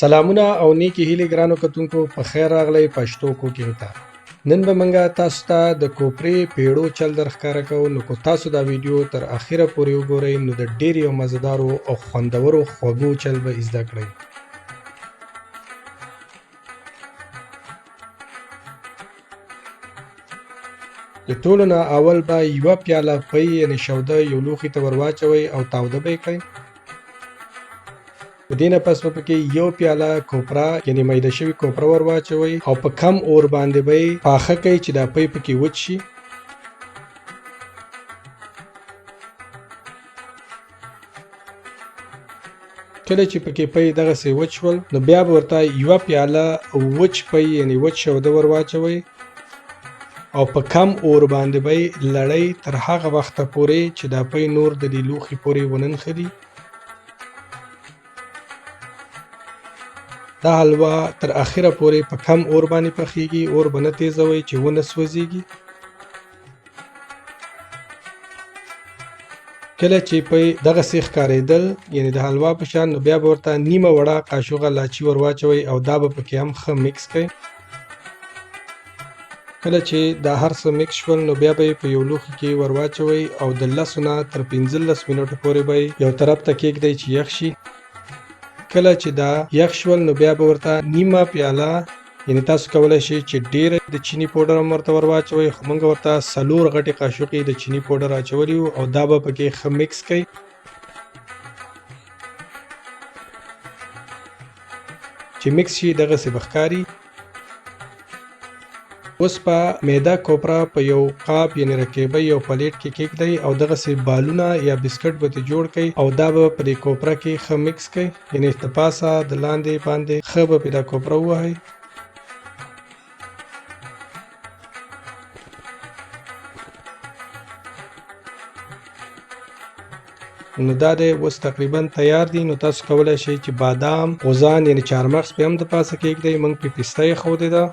سلامونه او نیکی هیلې ګرانو کتونکو په خیر راغلی پښتو کوکینګ ته. نن به منګه تاسو ته د کوپرې پيړو چل درښکاره کوو. نو که تاسو دا ویډیو تر اخره پورې وګورئ نو د ډېر یو مزیدارو او خوندورو خوږو چل به زده کړئ. د ټولو نه اول به یوه پیاله پی یعنې شوده یو لوښي ته ور واچوئ او تاوده به یې کړئ. د دې نه پس به پکې یو پیاله کوپره یعنې میده شوي کوپره ور واچوئ او په کم اور باندې به یې پاخه کړئ چې دا پی پکې وچ شي. کله چې پکې پی دغسې وچ شول نو بیا به ورته یوه پیاله وچ پی یعنې وچ شوده ور واچوئ او په کم اور باندې به یې لړئ تر هغه وخته پورې چې دا پی نور د دې لوښي پورې وننښلي. دا حلوا تر اخره پورې په کم اور باندې پخیږي. اور به نه تیزوئ چې ونه سوځېږي. کله چې پی دغسې ښکارېدل یعنې د حلوا په شان نو بیا به ورته نیمه وړه قاشوغه لاچي ور واچوئ او دا به پکې هم ښه میکس کړئ. کله چې دا هر څه میکس شول نو بیا به یې په یو لوښي کې ور واچوئ او د 10 نه تر 15 منټو پورې به یو طرف ته کېږدئ چې یخ شي. کله چې دا یخ شول نو بیا به ورته نیمه پیاله یعنې تاسو کولی شئ چې ډېره د چیني پوډر هم ورته ور واچوئ، خو موږ ورته 4 غټې قاشوقې د چیني پوډر اچولي وو او دا به پکې ښه میکس کړئ. چې میکس شي دغسې به ښکاري. اوس په میده کوپره په یو قاب یعنې رکیبه یو پلیټ کې کېږدئ او دغسې بالونه یا بسکټ به ترې جوړ کړئ او دا به په دې کوپره کې ښه میکس کړئ. یعنې د پاسه د لاندې باندې ښه به پرې دا کوپره ووهئ. نو دا دی اوس تقریبا تیار دي. نو تاسو کولی شئ چې بادام، غوزان یعنې چهارمغز پرې هم د پاسه کېږدئ. موږ پرې پسته ایښودې ده.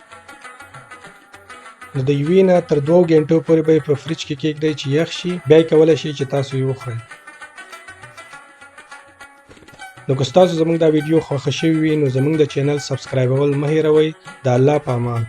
نو د یوې نه تر 2 غنټو پورې به یې په فریج کې کېږدئ چې یخ شي. بیا یې کولی شئ چې تاسو یې وخورئ. نو که ستاسو زموږ دا ویډیو خوښه شوې وي نو زموږ د چینل سبسکرایبول مه هېروئ. د الله په امان.